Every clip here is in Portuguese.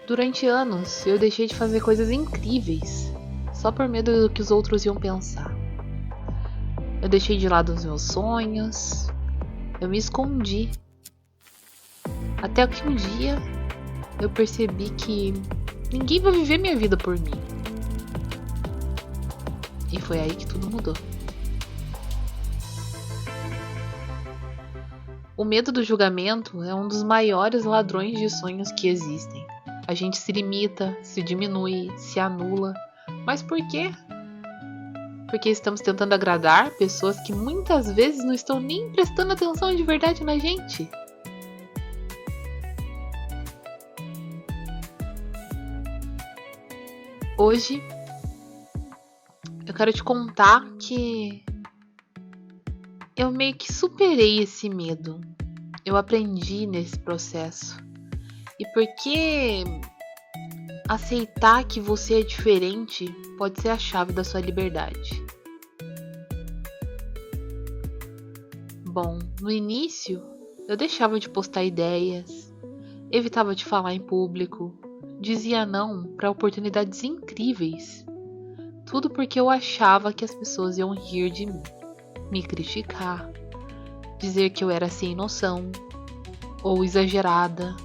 Durante anos, eu deixei de fazer coisas incríveis, só por medo do que os outros iam pensar. Eu deixei de lado os meus sonhos, eu me escondi. Até que um dia eu percebi que ninguém vai viver minha vida por mim. E foi aí que tudo mudou. O medo do julgamento é um dos maiores ladrões de sonhos que existem. A gente se limita, se diminui, se anula. Mas por quê? Porque estamos tentando agradar pessoas que muitas vezes não estão nem prestando atenção de verdade na gente. Hoje eu quero te contar que eu meio que superei esse medo. Eu aprendi nesse processo. E porque aceitar que você é diferente pode ser a chave da sua liberdade. Bom, no início eu deixava de postar ideias, evitava de falar em público, dizia não para oportunidades incríveis. Tudo porque eu achava que as pessoas iam rir de mim, me criticar, dizer que eu era sem noção ou exagerada.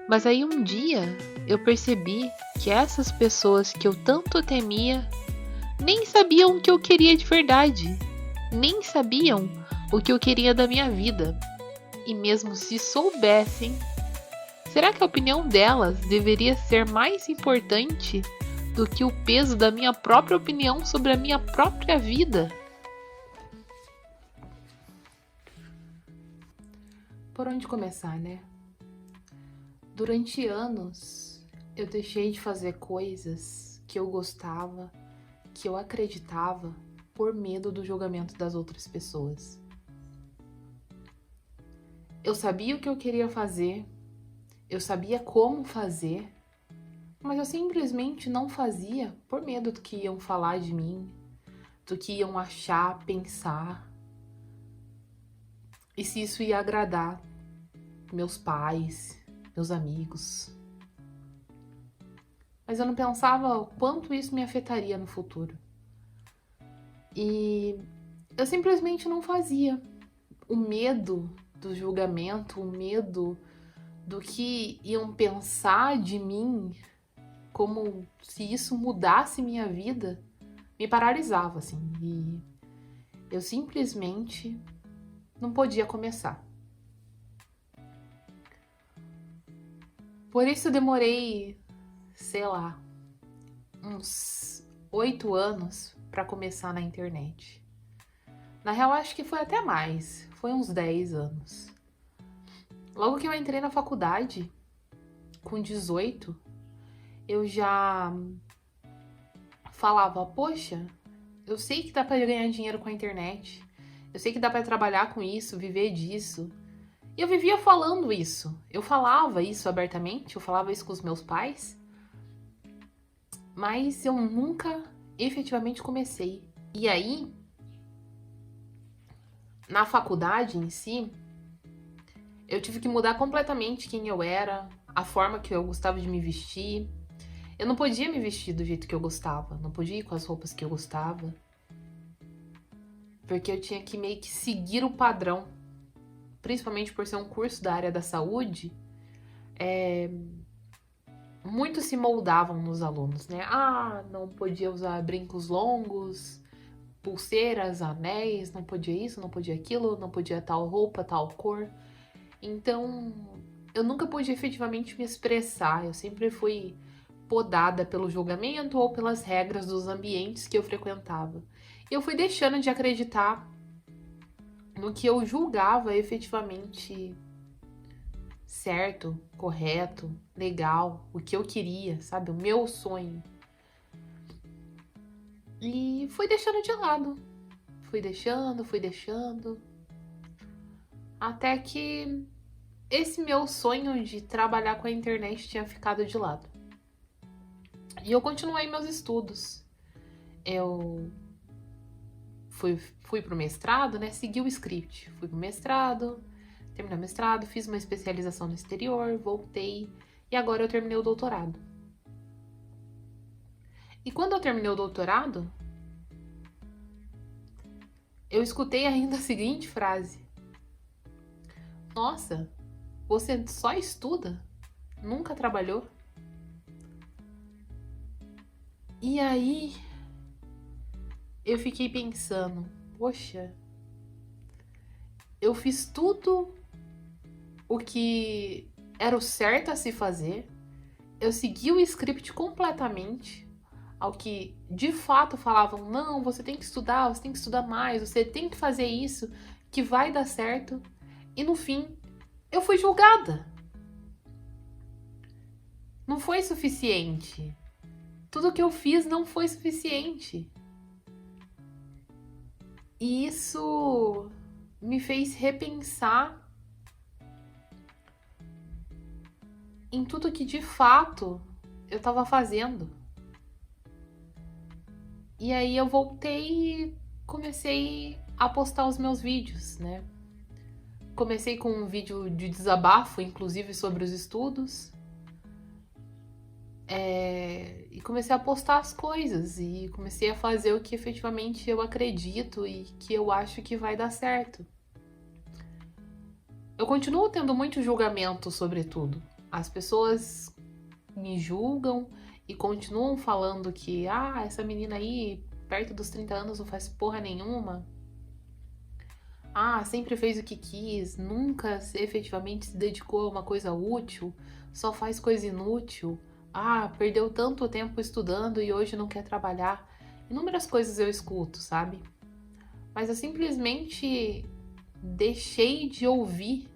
Mas aí um dia eu percebi que essas pessoas que eu tanto temia nem sabiam o que eu queria de verdade, nem sabiam o que eu queria da minha vida. E mesmo se soubessem, será que a opinião delas deveria ser mais importante do que o peso da minha própria opinião sobre a minha própria vida? Por onde começar, né? Durante anos, eu deixei de fazer coisas que eu gostava, que eu acreditava, por medo do julgamento das outras pessoas. Eu sabia o que eu queria fazer, eu sabia como fazer, mas eu simplesmente não fazia por medo do que iam falar de mim, do que iam achar, pensar, e se isso ia agradar meus pais, meus amigos. Mas eu não pensava o quanto isso me afetaria no futuro. E eu simplesmente não fazia. O medo do julgamento, o medo do que iam pensar de mim, como se isso mudasse minha vida, me paralisava, assim. E eu simplesmente não podia começar. Por isso eu demorei, sei lá, uns 8 anos para começar na internet. Na real, acho que foi até mais. Foi uns 10 anos. Logo que eu entrei na faculdade, com 18, eu já falava, poxa, eu sei que dá para ganhar dinheiro com a internet. Eu sei que dá para trabalhar com isso, viver disso. E eu vivia falando isso. Eu falava isso abertamente, eu falava isso com os meus pais. Mas eu nunca efetivamente comecei. E aí, na faculdade em si, eu tive que mudar completamente quem eu era, a forma que eu gostava de me vestir. Eu não podia me vestir do jeito que eu gostava, não podia ir com as roupas que eu gostava. Porque eu tinha que meio que seguir o padrão. Principalmente por ser um curso da área da saúde, muitos se moldavam nos alunos, né? Ah, não podia usar brincos longos, pulseiras, anéis, não podia isso, não podia aquilo, não podia tal roupa, tal cor. Então, eu nunca pude efetivamente me expressar, eu sempre fui podada pelo julgamento ou pelas regras dos ambientes que eu frequentava. Eu fui deixando de acreditar no que eu julgava efetivamente certo, correto, legal, o que eu queria, sabe? O meu sonho. E fui deixando de lado. Fui deixando. Até que esse meu sonho de trabalhar com a internet tinha ficado de lado. E eu continuei meus estudos. Eu fui pro mestrado, né? Segui o script. Fui pro mestrado, terminei o mestrado, fiz uma especialização no exterior, voltei e agora eu terminei o doutorado. E quando eu terminei o doutorado, eu escutei ainda a seguinte frase: nossa, você só estuda? Nunca trabalhou? E aí eu fiquei pensando, poxa, eu fiz tudo o que era o certo a se fazer, eu segui o script completamente, ao que de fato falavam, não, você tem que estudar mais, você tem que fazer isso, que vai dar certo. E no fim, eu fui julgada. Não foi suficiente. Tudo que eu fiz não foi suficiente. E isso me fez repensar em tudo que de fato eu estava fazendo. E aí eu voltei e comecei a postar os meus vídeos, né? Comecei com um vídeo de desabafo, inclusive sobre os estudos. E comecei a postar as coisas e comecei a fazer o que efetivamente eu acredito e que eu acho que vai dar certo. Eu continuo tendo muito julgamento sobre tudo. As pessoas me julgam e continuam falando que essa menina aí, perto dos 30 anos, não faz porra nenhuma. Sempre fez o que quis, nunca efetivamente se dedicou a uma coisa útil, só faz coisa inútil. Perdeu tanto tempo estudando e hoje não quer trabalhar. Inúmeras coisas eu escuto, sabe? Mas eu simplesmente deixei de ouvir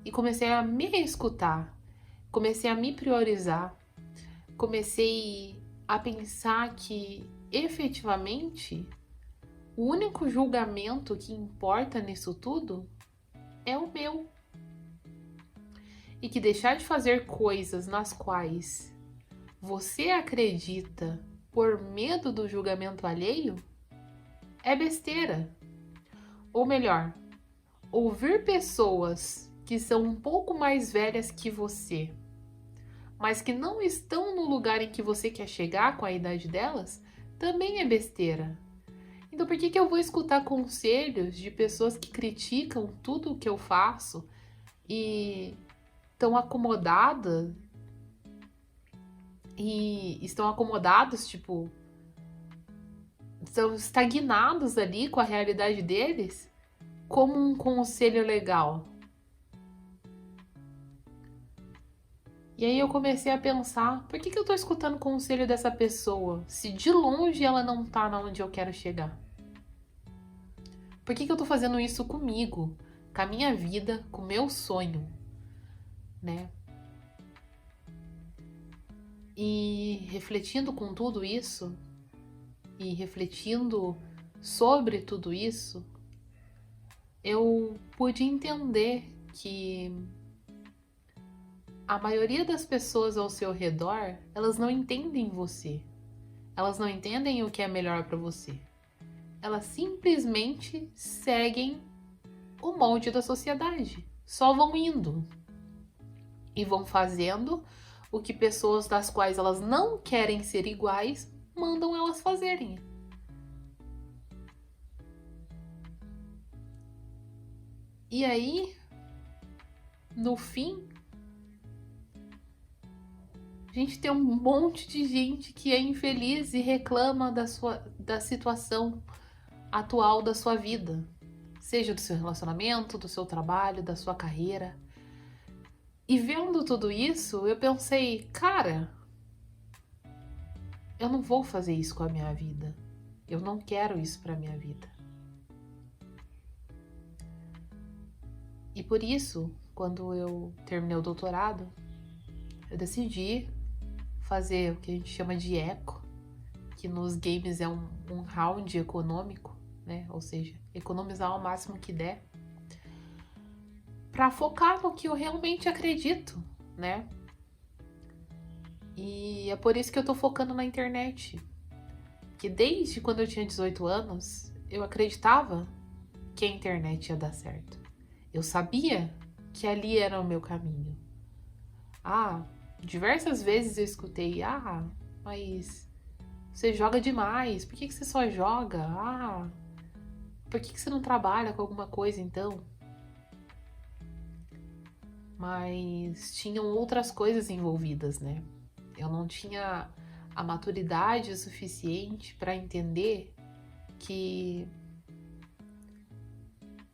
e comecei a me escutar. Comecei a me priorizar. Comecei a pensar que efetivamente o único julgamento que importa nisso tudo é o meu. E que deixar de fazer coisas nas quais você acredita por medo do julgamento alheio é besteira. Ou melhor, ouvir pessoas que são um pouco mais velhas que você, mas que não estão no lugar em que você quer chegar com a idade delas, também é besteira. Então por que eu vou escutar conselhos de pessoas que criticam tudo o que eu faço e estão acomodadas tipo, estão estagnados ali com a realidade deles, como um conselho legal? E aí eu comecei a pensar, por que eu tô escutando o conselho dessa pessoa, se de longe ela não tá onde eu quero chegar? Por que eu tô fazendo isso comigo, com a minha vida, com o meu sonho, né? E refletindo com tudo isso, e refletindo sobre tudo isso, eu pude entender que a maioria das pessoas ao seu redor, elas não entendem você. Elas não entendem o que é melhor para você. Elas simplesmente seguem o molde da sociedade. Só vão indo. E vão fazendo o que pessoas das quais elas não querem ser iguais mandam elas fazerem. E aí, no fim, a gente tem um monte de gente que é infeliz e reclama da situação atual da sua vida. Seja do seu relacionamento, do seu trabalho, da sua carreira. E vendo tudo isso, eu pensei, cara, eu não vou fazer isso com a minha vida. Eu não quero isso pra minha vida. E por isso, quando eu terminei o doutorado, eu decidi fazer o que a gente chama de eco, que nos games é um round econômico, né? Ou seja, economizar ao máximo que der, para focar no que eu realmente acredito, né? E é por isso que eu tô focando na internet. Que desde quando eu tinha 18 anos, eu acreditava que a internet ia dar certo. Eu sabia que ali era o meu caminho. Diversas vezes eu escutei, mas você joga demais, por que você só joga? Por que você não trabalha com alguma coisa então? Mas tinham outras coisas envolvidas, né? Eu não tinha a maturidade suficiente para entender que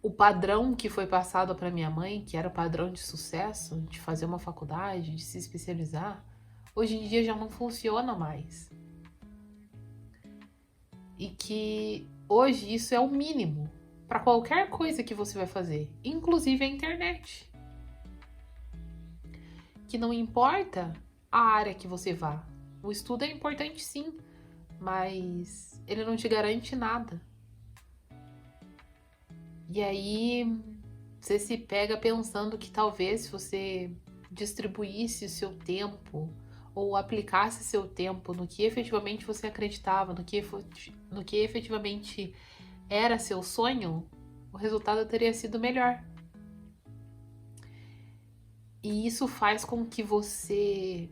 o padrão que foi passado para minha mãe, que era o padrão de sucesso, de fazer uma faculdade, de se especializar, hoje em dia já não funciona mais. E que hoje isso é o mínimo para qualquer coisa que você vai fazer, inclusive a internet. Que não importa a área que você vá. O estudo é importante sim, mas ele não te garante nada. E aí você se pega pensando que talvez se você distribuísse o seu tempo ou aplicasse seu tempo no que efetivamente você acreditava, no que efetivamente era seu sonho, o resultado teria sido melhor. E isso faz com que você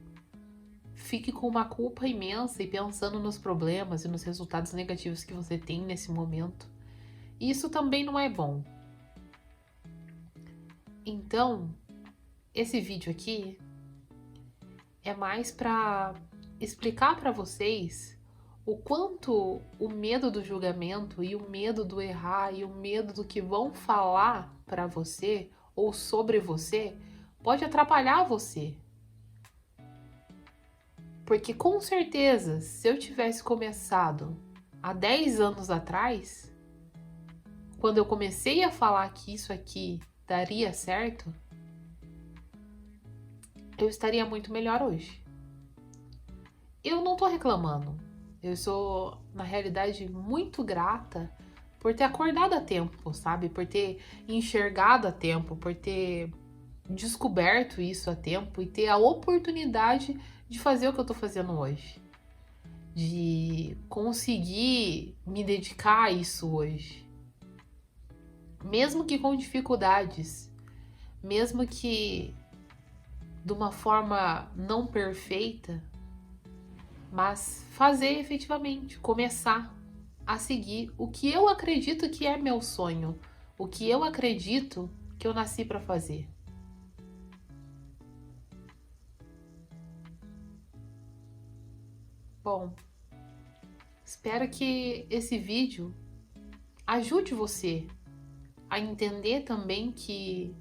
fique com uma culpa imensa e pensando nos problemas e nos resultados negativos que você tem nesse momento. E isso também não é bom. Então, esse vídeo aqui é mais para explicar para vocês o quanto o medo do julgamento e o medo do errar e o medo do que vão falar para você ou sobre você pode atrapalhar você. Porque com certeza, se eu tivesse começado há 10 anos atrás, quando eu comecei a falar que isso aqui daria certo, eu estaria muito melhor hoje. Eu não tô reclamando. Eu sou, na realidade, muito grata por ter acordado a tempo, sabe? Por ter enxergado a tempo, por ter descoberto isso a tempo e ter a oportunidade de fazer o que eu tô fazendo hoje. De conseguir me dedicar a isso hoje. Mesmo que com dificuldades, mesmo que de uma forma não perfeita, mas fazer efetivamente, começar a seguir o que eu acredito que é meu sonho, o que eu acredito que eu nasci para fazer. Bom, espero que esse vídeo ajude você a entender também que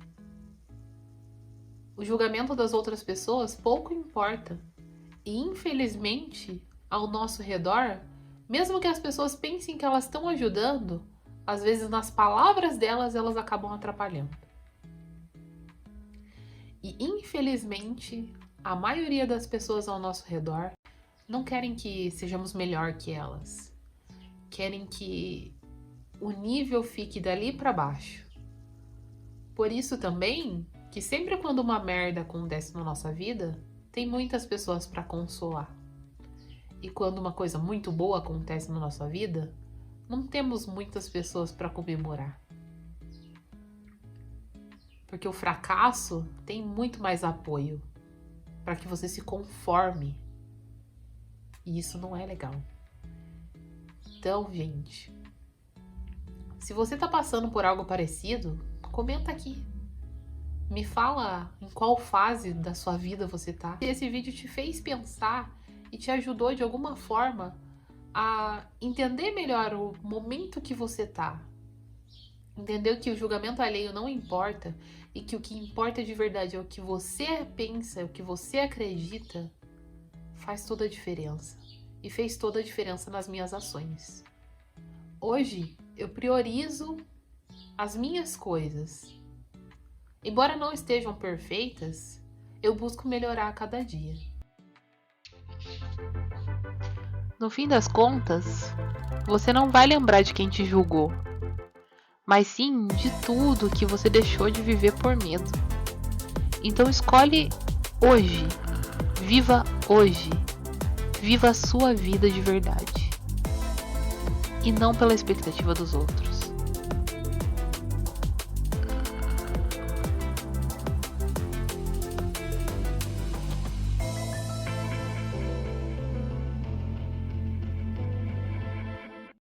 o julgamento das outras pessoas pouco importa. E infelizmente, ao nosso redor, mesmo que as pessoas pensem que elas estão ajudando, às vezes nas palavras delas elas acabam atrapalhando. E infelizmente, a maioria das pessoas ao nosso redor não querem que sejamos melhor que elas. Querem que o nível fique dali para baixo. Por isso também, que sempre quando uma merda acontece na nossa vida, tem muitas pessoas para consolar. E quando uma coisa muito boa acontece na nossa vida, não temos muitas pessoas para comemorar. Porque o fracasso tem muito mais apoio para que você se conforme. E isso não é legal. Então, gente, se você tá passando por algo parecido, comenta aqui. Me fala em qual fase da sua vida você tá. Se esse vídeo te fez pensar e te ajudou de alguma forma a entender melhor o momento que você tá. Entender que o julgamento alheio não importa e que o que importa de verdade é o que você pensa, o que você acredita, faz toda a diferença. E fez toda a diferença nas minhas ações. Hoje, eu priorizo as minhas coisas. Embora não estejam perfeitas, eu busco melhorar a cada dia. No fim das contas, você não vai lembrar de quem te julgou, mas sim de tudo que você deixou de viver por medo. Então escolhe hoje, viva hoje, viva a sua vida de verdade e não pela expectativa dos outros.